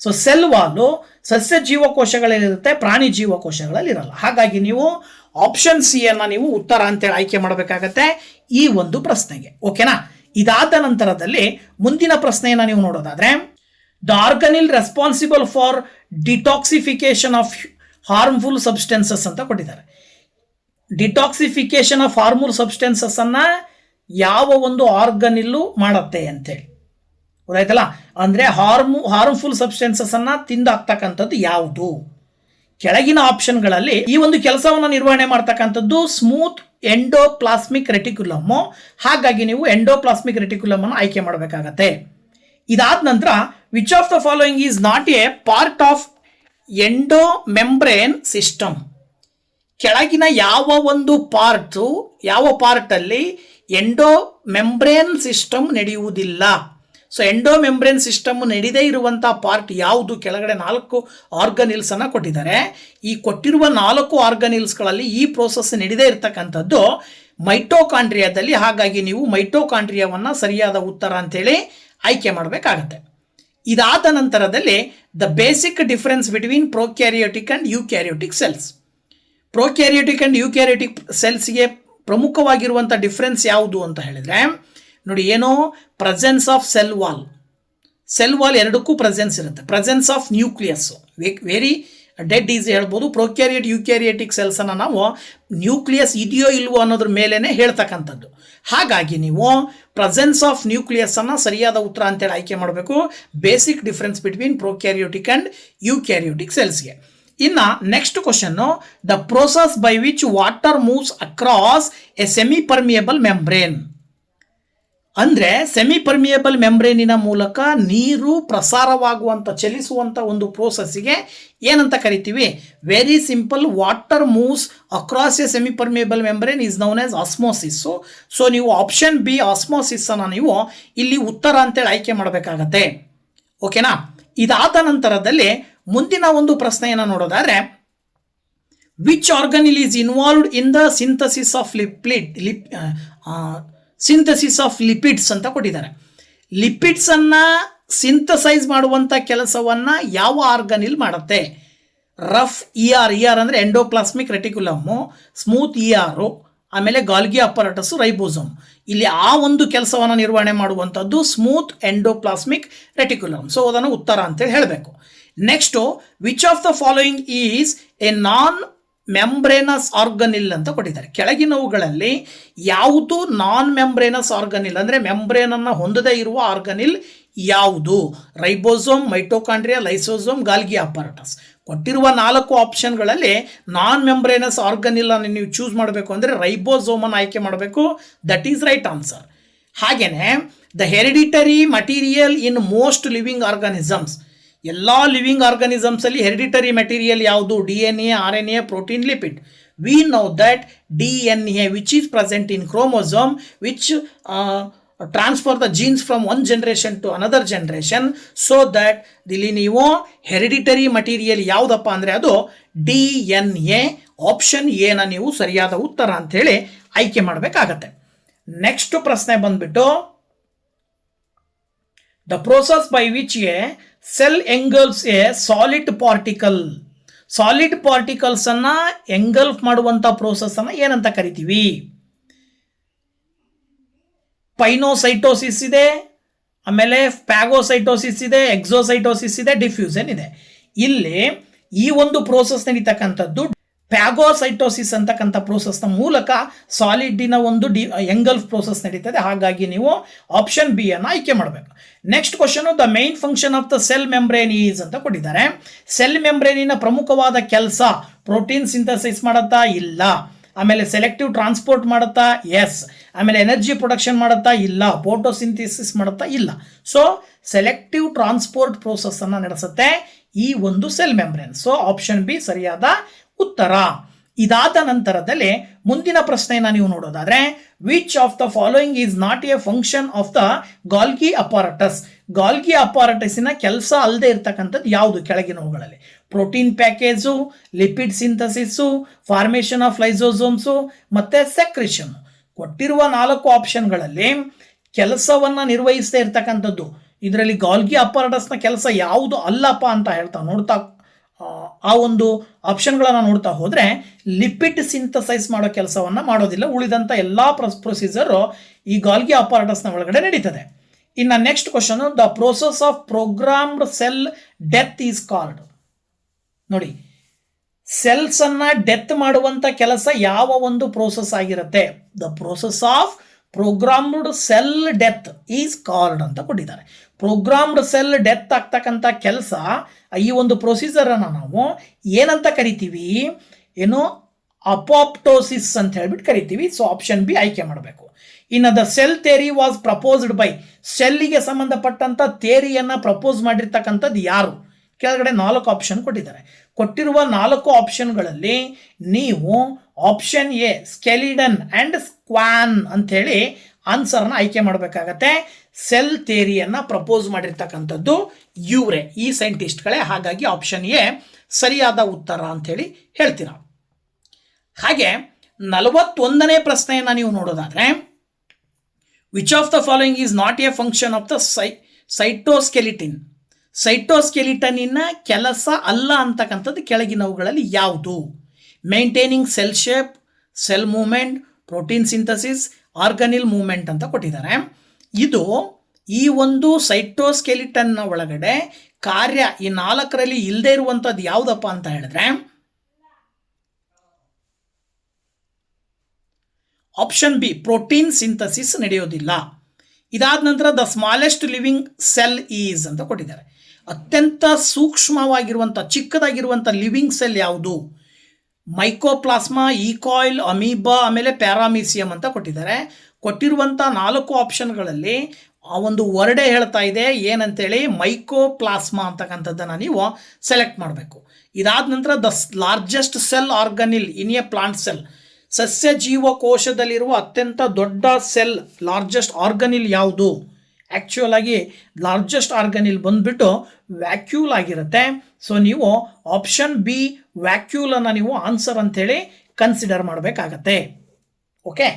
So cell Vaalu ಸಸ್ಯ ಜೀವಕೋಶಗಳಲ್ಲಿರುತ್ತೆ, ಪ್ರಾಣಿ ಜೀವಕೋಶಗಳಲ್ಲಿ ಇರಲ್ಲ. ಹಾಗಾಗಿ ನೀವು ಆಪ್ಷನ್ ಸಿ ಅನ್ನ ನೀವು ಉತ್ತರ ಅಂತೇಳಿ ಆಯ್ಕೆ ಮಾಡಬೇಕಾಗತ್ತೆ ಈ ಒಂದು ಪ್ರಶ್ನೆಗೆ. ಓಕೆನಾ? ಇದಾದ ನಂತರದಲ್ಲಿ ಮುಂದಿನ ಪ್ರಶ್ನೆಯನ್ನು ನೀವು ನೋಡೋದಾದ್ರೆ the organelle responsible for detoxification of harmful substances ಅಂತ ಕೊಟ್ಟಿದ್ದಾರೆ. ಡಿಟಾಕ್ಸಿಫಿಕೇಶನ್ ಆಫ್ ಹಾರ್ಮ್ಫುಲ್ ಸಬ್ಸ್ಟೆನ್ಸಸ್ ಅನ್ನ ಯಾವ ಒಂದು ಆರ್ಗನಿಲ್ಲು ಮಾಡುತ್ತೆ ಅಂತೇಳಿ ಗೊತ್ತಾಯ್ತಲ್ಲ. ಅಂದ್ರೆ ಹಾರ್ಮ್ಫುಲ್ ಸಬ್ಸ್ಟೆನ್ಸಸ್ ಅನ್ನ ತಿಂದಾಕ್ತಕ್ಕಂಥದ್ದು ಯಾವುದು? ಕೆಳಗಿನ ಆಪ್ಷನ್ಗಳಲ್ಲಿ ಈ ಒಂದು ಕೆಲಸವನ್ನು ನಿರ್ವಹಣೆ ಮಾಡ್ತಕ್ಕಂಥದ್ದು ಸ್ಮೂತ್ ಎಂಡೋಪ್ಲಾಸ್ಮಿಕ್ ರೆಟಿಕ್ಯುಲಮ್. ಹಾಗಾಗಿ ನೀವು ಎಂಡೋಪ್ಲಾಸ್ಮಿಕ್ ರೆಟಿಕ್ಯುಲಮ್ ಅನ್ನು ಆಯ್ಕೆ ಮಾಡಬೇಕಾಗತ್ತೆ. ಇದಾದ ನಂತರ which of the following is not A part of endo membrane system. ಕೆಳಗಿನ ಯಾವ ಒಂದು ಯಾವ ಪಾರ್ಟಲ್ಲಿ ಎಂಡೋ ಮೆಂಬ್ರೇನ್ ಸಿಸ್ಟಮ್ ನಡೆಯುವುದಿಲ್ಲ? ಸೊ ಎಂಡೋ ಮೆಂಬ್ರೇನ್ ಸಿಸ್ಟಮ್ ನಡೆದೇ ಇರುವಂಥ ಪಾರ್ಟ್ ಯಾವುದು? ಕೆಳಗಡೆ 4 ಆರ್ಗನಿಲ್ಸ್ ಅನ್ನು ಕೊಟ್ಟಿದ್ದಾರೆ. ಈ ಕೊಟ್ಟಿರುವ 4 ಆರ್ಗನಿಲ್ಸ್ಗಳಲ್ಲಿ ಈ ಪ್ರೋಸೆಸ್ ನಡೆದೇ ಇರತಕ್ಕಂಥದ್ದು ಮೈಟೋಕಾಂಡ್ರಿಯಾದಲ್ಲಿ. ಹಾಗಾಗಿ ನೀವು ಮೈಟೋಕಾಂಡ್ರಿಯಾವನ್ನು ಸರಿಯಾದ ಉತ್ತರ ಅಂತೇಳಿ ಆಯ್ಕೆ ಮಾಡಬೇಕಾಗತ್ತೆ. ಇದಾದ ನಂತರದಲ್ಲಿ the basic difference between prokaryotic and eukaryotic cells. Prokaryotic and eukaryotic ಸೆಲ್ಸ್ಗೆ ಪ್ರಮುಖವಾಗಿರುವಂಥ ಡಿಫರೆನ್ಸ್ ಯಾವುದು ಅಂತ ಹೇಳಿದ್ರೆ ನೋಡಿ, ಏನೋ ಪ್ರೆಸೆನ್ಸ್ ಆಫ್ ಸೆಲ್ ವಾಲ್ ಎರಡಕ್ಕೂ ಪ್ರೆಸೆನ್ಸ್ ಇರುತ್ತೆ. Presence of nucleus very dead easy ಹೇಳ್ಬೋದು. ಪ್ರೊಕ್ಯಾರಿಯೋಟ್ ಯೂಕ್ಯಾರಿಯೋಟಿಕ್ ಸೆಲ್ಸ್ ಅನ್ನು ನಾವು ನ್ಯೂಕ್ಲಿಯಸ್ ಇದೆಯೋ ಇಲ್ವೋ ಅನ್ನೋದ್ರ ಮೇಲೇನೆ ಹೇಳ್ತಕ್ಕಂಥದ್ದು. ಹಾಗಾಗಿ ನೀವು ಪ್ರೆಸೆನ್ಸ್ ಆಫ್ ನ್ಯೂಕ್ಲಿಯಸ್ ಅನ್ನು ಸರಿಯಾದ ಉತ್ತರ ಅಂತೇಳಿ ಆಯ್ಕೆ ಮಾಡಬೇಕು. Basic difference between prokaryotic and eukaryotic ಸೆಲ್ಸ್ಗೆ. ಇನ್ನು next question, the process by which water moves across a semi permeable membrane. ಅಂದರೆ ಸೆಮಿ ಪರ್ಮಿಯಬಲ್ ಮೆಂಬ್ರೇನಿನ ಮೂಲಕ ನೀರು ಪ್ರಸಾರವಾಗುವಂಥ ಚಲಿಸುವಂಥ ಒಂದು ಪ್ರೋಸೆಸ್ಸಿಗೆ ಏನಂತ ಕರಿತೀವಿ? Very simple, water moves across a semi permeable membrane is known as osmosis. So ನೀವು ಆಪ್ಷನ್ ಬಿ ಆಸ್ಮೋಸಿಸ್ಸನ್ನು ನೀವು ಇಲ್ಲಿ ಉತ್ತರ ಅಂತೇಳಿ ಆಯ್ಕೆ ಮಾಡಬೇಕಾಗತ್ತೆ. ಓಕೆನಾ? ಇದಾದ ನಂತರದಲ್ಲಿ ಮುಂದಿನ ಒಂದು ಪ್ರಶ್ನೆಯನ್ನು ನೋಡೋದಾದ್ರೆ, which organelle is involved in the synthesis of synthesis of lipids ಅಂತ ಕೊಟ್ಟಿದ್ದಾರೆ. ಲಿಪಿಡ್ಸನ್ನು ಸಿಂಥಸೈಸ್ ಮಾಡುವಂಥ ಕೆಲಸವನ್ನು ಯಾವ ಆರ್ಗನಿಲ್ ಮಾಡುತ್ತೆ? ರಫ್ ಇ ಆರ್ ಅಂದರೆ endoplasmic reticulum, smooth E R, ಆಮೇಲೆ ಗಾಲ್ಗಿ ಅಪರಟಸ್ಸು, ರೈಬೋಸೋಮ್. ಇಲ್ಲಿ ಆ ಒಂದು ಕೆಲಸವನ್ನು ನಿರ್ವಹಣೆ ಮಾಡುವಂಥದ್ದು ಸ್ಮೂತ್ ಎಂಡೋಪ್ಲಾಸ್ಮಿಕ್ ರೆಟಿಕ್ಯುಲಮ್. ಸೊ ಅದನ್ನು ಉತ್ತರ ಅಂತೇಳಿ ಹೇಳಬೇಕು. Next, which of the following is a non membranous organelle ಅಂತ ಕೊಟ್ಟಿದ್ದಾರೆ. ಕೆಳಗಿನವುಗಳಲ್ಲಿ ಯಾವುದು ನಾನ್ ಮೆಂಬ್ರೇನಸ್ ಆರ್ಗನಿಲ್ ಅಂದರೆ ಮೆಂಬ್ರೇನನ್ನು ಹೊಂದದೇ ಇರುವ ಆರ್ಗನಿಲ್ ಯಾವುದು? Ribosome, mitochondria, lysosome, Golgi ಅಪರಟಸ್. ಕೊಟ್ಟಿರುವ 4 ಆಪ್ಷನ್ಗಳಲ್ಲಿ ನಾನ್ ಮೆಂಬ್ರೇನಸ್ ಆರ್ಗನಿಲ್ ಅನ್ನು ನೀವು ಚೂಸ್ ಮಾಡಬೇಕು ಅಂದರೆ ರೈಬೋಸೋಮನ್ನು ಆಯ್ಕೆ ಮಾಡಬೇಕು. That is right answer. ಹಾಗೆಯೇ the hereditary material in most living organisms, ಎಲ್ಲ ಲಿವಿಂಗ್ ಆರ್ಗಾನಿಸಮ್ಸಲ್ಲಿ ಹೆರಿಡಿಟರಿ ಮೆಟೀರಿಯಲ್ ಯಾವುದು? DNA, RNA, protein, lipid. We know that DNA which is present in chromosome which transfer the genes from one generation to another generation. So that ಇಲ್ಲಿ ನೀವು hereditary material ಯಾವುದಪ್ಪ ಅಂದರೆ ಅದು DNA. Option ಎನ ನೀವು ಸರಿಯಾದ ಉತ್ತರ ಅಂಥೇಳಿ ಆಯ್ಕೆ ಮಾಡಬೇಕಾಗತ್ತೆ. ನೆಕ್ಸ್ಟ್ ಪ್ರಶ್ನೆ ಬಂದ್ಬಿಟ್ಟು, the process by which a cell engulfs a solid particle. Solid ಪಾರ್ಟಿಕಲ್ಸನ್ನು ಎಂಗಲ್ಫ್ ಮಾಡುವಂಥ ಪ್ರೋಸೆಸ್ಸನ್ನು ಏನಂತ ಕರಿತೀವಿ? ಪೈನೋಸೈಟೋಸಿಸ್ ಇದೆ, ಆಮೇಲೆ ಫ್ಯಾಗೋಸೈಟೋಸಿಸ್ ಇದೆ, ಎಕ್ಸೋಸೈಟೋಸಿಸ್ ಇದೆ, ಡಿಫ್ಯೂಷನ್ ಇದೆ. ಇಲ್ಲಿ ಈ ಒಂದು ಪ್ರೋಸೆಸ್ ನಡೀತಕ್ಕಂಥದ್ದು ಫ್ಯಾಗೋಸೈಟೋಸಿಸ್ ಅಂತಕ್ಕಂಥ ಪ್ರೋಸೆಸ್ನ ಮೂಲಕ ಸಾಲಿಡ್ಡಿನ ಒಂದು ಎಂಗಲ್ಫ್ ಪ್ರೋಸೆಸ್ ನಡೀತದೆ. ಹಾಗಾಗಿ ನೀವು ಆಪ್ಷನ್ ಬಿ ಅನ್ನು ಆಯ್ಕೆ ಮಾಡಬೇಕು. Next question, the main function of the cell membrane is ಅಂತ ಕೊಟ್ಟಿದ್ದಾರೆ. ಸೆಲ್ ಮೆಂಬ್ರೇನಿನ ಪ್ರಮುಖವಾದ ಕೆಲಸ ಪ್ರೋಟೀನ್ ಸಿಂಥಸೈಸ್ ಮಾಡುತ್ತಾ? ಇಲ್ಲ. ಆಮೇಲೆ ಸೆಲೆಕ್ಟಿವ್ ಟ್ರಾನ್ಸ್ಪೋರ್ಟ್ ಮಾಡುತ್ತಾ? ಎಸ್. ಆಮೇಲೆ ಎನರ್ಜಿ ಪ್ರೊಡಕ್ಷನ್ ಮಾಡುತ್ತಾ? ಇಲ್ಲ. ಫೋಟೋಸಿಂಥಸಿಸ್ ಮಾಡುತ್ತಾ? ಇಲ್ಲ. ಸೊ ಸೆಲೆಕ್ಟಿವ್ ಟ್ರಾನ್ಸ್ಪೋರ್ಟ್ ಪ್ರೋಸೆಸ್ಸನ್ನು ನಡೆಸುತ್ತೆ ಈ ಒಂದು cell membrane. So option B ಸರಿಯಾದ ಉತ್ತರ. ಇದಾದ ನಂತರದಲ್ಲಿ ಮುಂದಿನ ಪ್ರಶ್ನೆಯನ್ನು ನೀವು ನೋಡೋದಾದ್ರೆ, which of the following is not a function of the Golgi apparatus. Golgi ಅಪಾರಟಸಿನ ಕೆಲಸ ಅಲ್ಲದೆ ಇರ್ತಕ್ಕಂಥದ್ದು ಯಾವುದು ಕೆಳಗಿನವುಗಳಲ್ಲಿ? Protein package, lipid synthesis, formation of lysosomes ಮತ್ತು ಸೆಕ್ರಿಷನ್. ಕೊಟ್ಟಿರುವ 4 ಆಪ್ಷನ್ಗಳಲ್ಲಿ ಕೆಲಸವನ್ನು ನಿರ್ವಹಿಸದೇ ಇರ್ತಕ್ಕಂಥದ್ದು ಇದರಲ್ಲಿ ಗಾಲ್ಗಿ ಅಪಾರಟಸ್ನ ಕೆಲಸ ಯಾವುದು ಅಲ್ಲಪ್ಪ ಅಂತ ನೋಡ್ತಾ ಆ ಒಂದು ಆಪ್ಷನ್ಗಳನ್ನು ನೋಡ್ತಾ ಹೋದರೆ ಲಿಪಿಡ್ ಸಿಂಥಸೈಸ್ ಮಾಡೋ ಕೆಲಸವನ್ನು ಮಾಡೋದಿಲ್ಲ. ಉಳಿದಂಥ ಎಲ್ಲ ಪ್ರೊಸೀಜರು ಈ ಗಾಲ್ಗಿ ಅಪಾರಟಸ್ನ ಒಳಗಡೆ ನಡೀತದೆ. ಇನ್ನು next question, the process of programmed cell death is called. ನೋಡಿ, ಸೆಲ್ಸನ್ನು ಡೆತ್ ಮಾಡುವಂಥ ಕೆಲಸ ಯಾವ ಒಂದು ಪ್ರೋಸೆಸ್ ಆಗಿರುತ್ತೆ? The process of programmed cell death is called ಅಂತ ಕೊಟ್ಟಿದ್ದಾರೆ. ಪ್ರೋಗ್ರಾಮ್ಡ್ ಸೆಲ್ ಡೆತ್ ಆಗ್ತಕ್ಕಂಥ ಕೆಲಸ ಈ ಒಂದು ಪ್ರೊಸೀಜರನ್ನು ನಾವು ಏನಂತ ಕರಿತೀವಿ? ಏನು? ಅಪಾಪ್ಟೋಸಿಸ್ ಅಂತ ಹೇಳ್ಬಿಟ್ಟು ಕರಿತೀವಿ. ಸೊ ಆಪ್ಷನ್ ಬಿ ಆಯ್ಕೆ ಮಾಡಬೇಕು. ಇನ್ನು the cell theory was proposed by. ಸೆಲ್ಲಿಗೆ ಸಂಬಂಧಪಟ್ಟಂಥ ಥಿಯರಿಯನ್ನು ಪ್ರಪೋಸ್ ಮಾಡಿರ್ತಕ್ಕಂಥದ್ದು ಯಾರು? ಕೆಳಗಡೆ 4 ಆಪ್ಷನ್ ಕೊಟ್ಟಿದ್ದಾರೆ. ಕೊಟ್ಟಿರುವ 4 ಆಪ್ಷನ್ಗಳಲ್ಲಿ ನೀವು ಆಪ್ಷನ್ ಎ ಸ್ಕೆಲಿಡನ್ ಆ್ಯಂಡ್ ಸ್ಕ್ವಾನ್ ಅಂಥೇಳಿ ಆನ್ಸರ್ನ ಆಯ್ಕೆ ಮಾಡಬೇಕಾಗತ್ತೆ. ಸೆಲ್ ಥಿಯರಿಯನ್ನು ಪ್ರಪೋಸ್ ಮಾಡಿರ್ತಕ್ಕಂಥದ್ದು ಇವರೇ, ಈ ಸೈಂಟಿಸ್ಟ್ಗಳೇ. ಹಾಗಾಗಿ ಆಪ್ಷನ್ ಎ ಸರಿಯಾದ ಉತ್ತರ ಅಂಥೇಳಿ ಹೇಳ್ತೀರಾ. ಹಾಗೆ 41ನೇ ಪ್ರಶ್ನೆಯನ್ನು ನೀವು ನೋಡೋದಾದರೆ, which of the following is not a function of the cytoskeleton. ಸೈಟೋಸ್ಕೆಲಿಟನಿನ ಕೆಲಸ ಅಲ್ಲ ಅಂತಕ್ಕಂಥದ್ದು ಕೆಳಗಿನವುಗಳಲ್ಲಿ ಯಾವುದು? Maintaining cell shape, cell movement, protein synthesis, organelle movement ಅಂತ ಕೊಟ್ಟಿದ್ದಾರೆ. ಇದು ಈ ಒಂದು ಸೈಟೋಸ್ಕೆಲಿಟನ್ನ ಒಳಗಡೆ ಕಾರ್ಯ ಈ 4ರಲ್ಲಿ ಇಲ್ಲದೆ ಇರುವಂಥದ್ದು ಯಾವುದಪ್ಪ ಅಂತ ಹೇಳಿದ್ರೆ ಆಪ್ಷನ್ ಬಿ ಪ್ರೋಟೀನ್ ಸಿಂಥಸಿಸ್ ನಡೆಯೋದಿಲ್ಲ. ಇದಾದ ನಂತರ the smallest living cell is ಅಂತ ಕೊಟ್ಟಿದ್ದಾರೆ. ಅತ್ಯಂತ ಸೂಕ್ಷ್ಮವಾಗಿರುವಂಥ ಚಿಕ್ಕದಾಗಿರುವಂಥ ಲಿವಿಂಗ್ ಸೆಲ್ ಯಾವುದು? ಮೈಕೋಪ್ಲಾಸ್ಮಾ, ಈಕಾಯಿಲ್, ಅಮೀಬಾ, ಆಮೇಲೆ ಪ್ಯಾರಾಮೀಸಿಯಂ ಅಂತ ಕೊಟ್ಟಿದ್ದಾರೆ. ಕೊಟ್ಟಿರುವಂಥ 4 ಆಪ್ಷನ್ಗಳಲ್ಲಿ ಆ ಒಂದು ವರ್ಡೇ ಹೇಳ್ತಾ ಇದೆ ಏನಂತೇಳಿ ಮೈಕೋಪ್ಲಾಸ್ಮಾ ಅಂತಕ್ಕಂಥದ್ದನ್ನು ನೀವು ಸೆಲೆಕ್ಟ್ ಮಾಡಬೇಕು. ಇದಾದ ನಂತರ the largest cell organelle in a plant cell, ಸಸ್ಯ ಜೀವಕೋಶದಲ್ಲಿರುವ ಅತ್ಯಂತ ದೊಡ್ಡ ಸೆಲ್ ಲಾರ್ಜೆಸ್ಟ್ ಆರ್ಗನಿಲ್ ಯಾವುದು? ಆ್ಯಕ್ಚುಯಲ್ ಆಗಿ ಲಾರ್ಜೆಸ್ಟ್ ಆರ್ಗನಿಲ್ ಬಂದ್ಬಿಟ್ಟು ವ್ಯಾಕ್ಯೂಲ್ ಆಗಿರುತ್ತೆ. ಸೊ ನೀವು ಆಪ್ಷನ್ ಬಿ ವ್ಯಾಕ್ಯೂಲನ್ನು ನೀವು ಆನ್ಸರ್ ಅಂತೇಳಿ ಕನ್ಸಿಡರ್ ಮಾಡಬೇಕಾಗತ್ತೆ. ಓಕೆ,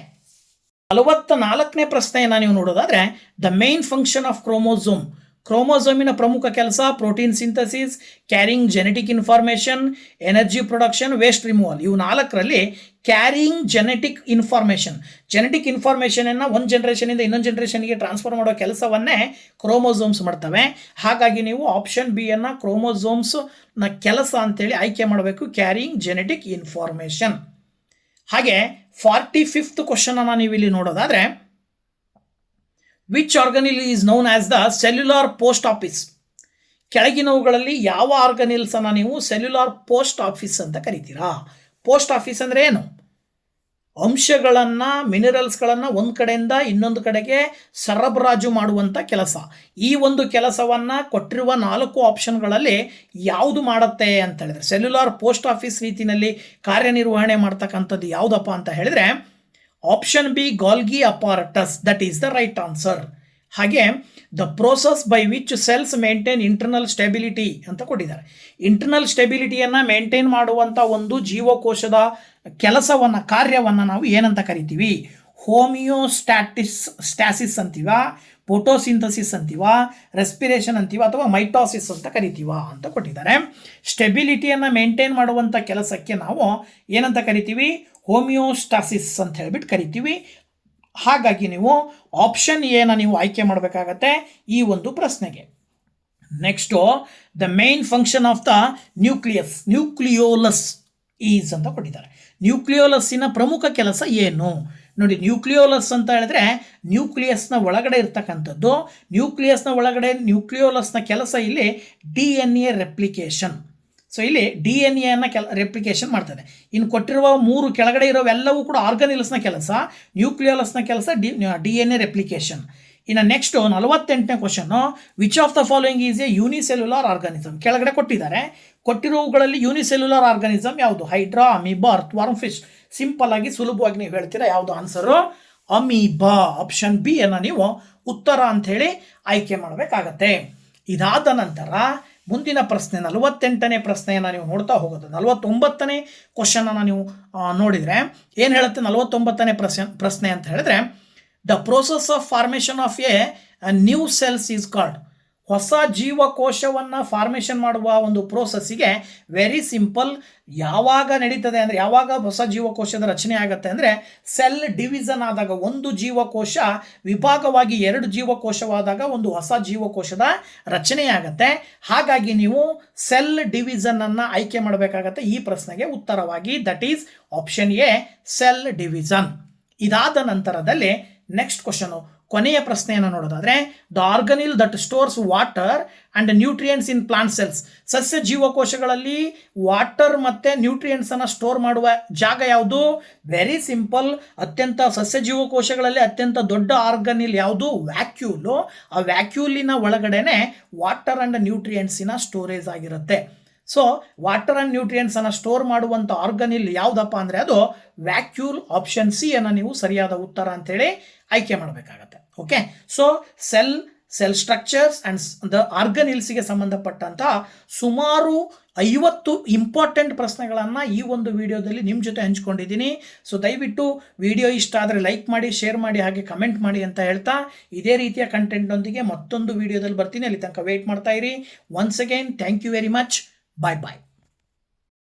44ನೇ ಪ್ರಶ್ನೆಯನ್ನು ನೀವು ನೋಡೋದಾದರೆ the main function of chromosome, ಕ್ರೋಮೋಸೋಮಿನ ಪ್ರಮುಖ ಕೆಲಸ protein synthesis, carrying genetic information, energy production, waste removal. ಇವು 4ರಲ್ಲಿ ಕ್ಯಾರಿಂಗ್ ಜೆನೆಟಿಕ್ ಇನ್ಫಾರ್ಮೇಷನನ್ನು ಒಂದು ಜನರೇಷನಿಂದ ಇನ್ನೊಂದು ಜನರೇಷನ್ಗೆ ಟ್ರಾನ್ಸ್ಫರ್ ಮಾಡೋ ಕೆಲಸವನ್ನೇ ಕ್ರೋಮೋಸೋಮ್ಸ್ ಮಾಡ್ತವೆ. ಹಾಗಾಗಿ ನೀವು ಆಪ್ಷನ್ ಬಿ ಅನ್ನು ಕ್ರೋಮೋಸೋಮ್ಸ್ನ ಕೆಲಸ ಅಂತೇಳಿ ಆಯ್ಕೆ ಮಾಡಬೇಕು, ಕ್ಯಾರಿಂಗ್ ಜೆನೆಟಿಕ್ ಇನ್ಫಾರ್ಮೇಷನ್. ಹಾಗೆ 45th ಕ್ವಶನನ್ನು ನೀವು ಇಲ್ಲಿ ನೋಡೋದಾದರೆ which organelle is known as the cellular post office? ಕೆಳಗಿನವುಗಳಲ್ಲಿ ಯಾವ ಆರ್ಗನಿಲ್ಸನ್ನು ನೀವು ಸೆಲ್ಯುಲಾರ್ ಪೋಸ್ಟ್ ಆಫೀಸ್ ಅಂತ ಕರಿತೀರಾ? ಪೋಸ್ಟ್ ಆಫೀಸ್ ಅಂದರೆ ಏನು? ಅಂಶಗಳನ್ನು, ಮಿನರಲ್ಸ್ಗಳನ್ನು ಒಂದು ಕಡೆಯಿಂದ ಇನ್ನೊಂದು ಕಡೆಗೆ ಸರಬರಾಜು ಮಾಡುವಂಥ ಕೆಲಸ. ಈ ಒಂದು ಕೆಲಸವನ್ನು ಕೊಟ್ಟಿರುವ 4 ಆಪ್ಷನ್ಗಳಲ್ಲಿ ಯಾವುದು ಮಾಡುತ್ತೆ ಅಂತ ಹೇಳಿದ್ರೆ, ಸೆಲ್ಯುಲಾರ್ ಪೋಸ್ಟ್ ಆಫೀಸ್ ರೀತಿಯಲ್ಲಿ ಕಾರ್ಯನಿರ್ವಹಣೆ ಮಾಡ್ತಕ್ಕಂಥದ್ದು ಯಾವುದಪ್ಪ ಅಂತ ಹೇಳಿದ್ರೆ option B Golgi apparatus, that is the right answer. ಹಾಗೆ the process by which cells maintain internal stability ಅಂತ ಕೊಟ್ಟಿದ್ದಾರೆ. ಇಂಟರ್ನಲ್ ಸ್ಟೆಬಿಲಿಟಿಯನ್ನು ಮೇಂಟೈನ್ ಮಾಡುವಂಥ ಒಂದು ಜೀವಕೋಶದ ಕೆಲಸವನ್ನು, ಕಾರ್ಯವನ್ನು ನಾವು ಏನಂತ ಕರಿತೀವಿ? ಸ್ಟ್ಯಾಸಿಸ್ ಅಂತೀವ, ಫೋಟೋಸಿಂಥಸಿಸ್ ಅಂತೀವ, ರೆಸ್ಪಿರೇಷನ್ ಅಂತೀವ, ಅಥವಾ ಮೈಟೋಸಿಸ್ ಅಂತ ಕರಿತೀವ ಅಂತ ಕೊಟ್ಟಿದ್ದಾರೆ. ಸ್ಟೆಬಿಲಿಟಿಯನ್ನು ಮೇಂಟೈನ್ ಮಾಡುವಂಥ ಕೆಲಸಕ್ಕೆ ನಾವು ಏನಂತ ಕರಿತೀವಿ? ಹೋಮಿಯೋಸ್ಟಾಸಿಸ್ ಅಂತ ಹೇಳ್ಬಿಟ್ಟು ಕರಿತೀವಿ. ಹಾಗಾಗಿ ನೀವು ಆಪ್ಷನ್ ಎನ ನೀವು ಆಯ್ಕೆ ಮಾಡಬೇಕಾಗತ್ತೆ ಈ ಒಂದು ಪ್ರಶ್ನೆಗೆ. Next the main function of the nucleolus is ಅಂತ ಕೊಟ್ಟಿದ್ದಾರೆ. ನ್ಯೂಕ್ಲಿಯೋಲಸ್ಸಿನ ಪ್ರಮುಖ ಕೆಲಸ ಏನು? ನೋಡಿ, ನ್ಯೂಕ್ಲಿಯೋಲಸ್ ಅಂತ ಹೇಳಿದ್ರೆ ನ್ಯೂಕ್ಲಿಯಸ್ನ ಒಳಗಡೆ ಇರ್ತಕ್ಕಂಥದ್ದು. ನ್ಯೂಕ್ಲಿಯಸ್ನ ಒಳಗಡೆ ನ್ಯೂಕ್ಲಿಯೋಲಸ್ನ ಕೆಲಸ ಇಲ್ಲಿ DNA ರೆಪ್ಲಿಕೇಶನ್. ಸೊ ಇಲ್ಲಿ DNA ರೆಪ್ಲಿಕೇಶನ್ ಮಾಡ್ತದೆ. ಇನ್ನು ಕೊಟ್ಟಿರುವ 3 ಕೆಳಗಡೆ ಇರೋವೆಲ್ಲವೂ ಕೂಡ ಆರ್ಗನಿಲ್ಸ್ನ ಕೆಲಸ, ನ್ಯೂಕ್ಲಿಯೋಲಸ್ನ ಕೆಲಸ DNA ರೆಪ್ಲಿಕೇಶನ್. ಇನ್ನು ನೆಕ್ಸ್ಟು 48ನೇ question which of the following is a unicellular organism? ಕೆಳಗಡೆ ಕೊಟ್ಟಿದ್ದಾರೆ. ಕೊಟ್ಟಿರುವುಗಳಲ್ಲಿ ಯೂನಿಸೆಲ್ಯುಲಾರ್ ಆರ್ಗಾನಿಸಮ್ ಯಾವುದು? Hydra, amoeba, earthworm, fish. Simple ಆಗಿ ಸುಲಭವಾಗಿ ನೀವು ಹೇಳ್ತೀರಾ ಯಾವುದು ಆನ್ಸರು? ಅಮೀಬಾ. ಆಪ್ಷನ್ ಬಿ ಅನ್ನು ನೀವು ಉತ್ತರ ಅಂಥೇಳಿ ಆಯ್ಕೆ ಮಾಡಬೇಕಾಗತ್ತೆ. ಇದಾದ ನಂತರ ಮುಂದಿನ ಪ್ರಶ್ನೆ 48ನೇ ಪ್ರಶ್ನೆಯನ್ನು ನೀವು ನೋಡ್ತಾ ಹೋಗೋದು. 49ನೇ ಕ್ವಶನನ್ನು ನೀವು ನೋಡಿದರೆ ಏನು ಹೇಳುತ್ತೆ? 49ನೇ ಪ್ರಶ್ನೆ ಅಂತ ಹೇಳಿದ್ರೆ the process of formation of A new cells is called. ಹೊಸ ಜೀವಕೋಶವನ್ನು ಫಾರ್ಮೇಷನ್ ಮಾಡುವ ಒಂದು ಪ್ರೋಸೆಸ್ಸಿಗೆ ವೆರಿ ಸಿಂಪಲ್ ಯಾವಾಗ ನಡೀತದೆ ಅಂದರೆ, ಯಾವಾಗ ಹೊಸ ಜೀವಕೋಶದ ರಚನೆ ಆಗುತ್ತೆ ಅಂದರೆ ಸೆಲ್ ಡಿವಿಷನ್ ಆದಾಗ, ಒಂದು ಜೀವಕೋಶ ವಿಭಾಗವಾಗಿ 2 ಜೀವಕೋಶವಾದಾಗ ಒಂದು ಹೊಸ ಜೀವಕೋಶದ ರಚನೆಯಾಗತ್ತೆ. ಹಾಗಾಗಿ ನೀವು ಸೆಲ್ ಡಿವಿಷನನ್ನು ಆಯ್ಕೆ ಮಾಡಬೇಕಾಗತ್ತೆ ಈ ಪ್ರಶ್ನೆಗೆ ಉತ್ತರವಾಗಿ. That is option A, cell division. ಇದಾದ ನಂತರದಲ್ಲಿ ನೆಕ್ಸ್ಟ್ ಕ್ವಶನು, ಕೊನೆಯ ಪ್ರಶ್ನೆಯನ್ನು ನೋಡೋದಾದರೆ the organelle that stores water and nutrients in plant cells. ಸಸ್ಯ ಜೀವಕೋಶಗಳಲ್ಲಿ ವಾಟರ್ ಮತ್ತು ನ್ಯೂಟ್ರಿಯೆಂಟ್ಸನ್ನು ಸ್ಟೋರ್ ಮಾಡುವ ಜಾಗ ಯಾವುದು? Very simple. ಸಸ್ಯ ಜೀವಕೋಶಗಳಲ್ಲಿ ಅತ್ಯಂತ ದೊಡ್ಡ ಆರ್ಗನಿಲ್ ಯಾವುದು? ವ್ಯಾಕ್ಯೂಲು. ಆ ವ್ಯಾಕ್ಯೂಲಿನ ಒಳಗಡೆನೆ ವಾಟರ್ ಆ್ಯಂಡ್ ನ್ಯೂಟ್ರಿಯೆಂಟ್ಸಿನ ಸ್ಟೋರೇಜ್ ಆಗಿರುತ್ತೆ. ಸೊ ವಾಟರ್ ಆ್ಯಂಡ್ ನ್ಯೂಟ್ರಿಯೆಂಟ್ಸನ್ನು ಸ್ಟೋರ್ ಮಾಡುವಂಥ ಆರ್ಗನಿಲ್ ಯಾವುದಪ್ಪ ಅಂದರೆ ಅದು ವ್ಯಾಕ್ಯೂಲ್. ಆಪ್ಷನ್ ಸಿ ಅನ್ನು ನೀವು ಸರಿಯಾದ ಉತ್ತರ ಅಂತೇಳಿ ಆಯ್ಕೆ ಮಾಡಬೇಕಾಗತ್ತೆ. Okay, so cell structures and the ಆರ್ಗನಿಲ್ಸ್ಗೆ ಸಂಬಂಧಪಟ್ಟಂಥ ಸುಮಾರು 50 ಇಂಪಾರ್ಟೆಂಟ್ ಪ್ರಶ್ನೆಗಳನ್ನು ಈ ಒಂದು ವಿಡಿಯೋದಲ್ಲಿ ನಿಮ್ಮ ಜೊತೆ ಹಂಚ್ಕೊಂಡಿದ್ದೀನಿ. ಸೊ ದಯವಿಟ್ಟು ವಿಡಿಯೋ ಇಷ್ಟ ಆದರೆ ಲೈಕ್ ಮಾಡಿ, ಶೇರ್ ಮಾಡಿ, ಹಾಗೆ ಕಮೆಂಟ್ ಮಾಡಿ ಅಂತ ಹೇಳ್ತಾ ಇದೇ ರೀತಿಯ ಕಂಟೆಂಟ್ನೊಂದಿಗೆ ಮತ್ತೊಂದು ವಿಡಿಯೋದಲ್ಲಿ ಬರ್ತೀನಿ. ಅಲ್ಲಿ ತನಕ ವೇಟ್ ಮಾಡ್ತಾ ಇರಿ. Once again thank you very much. Bye bye.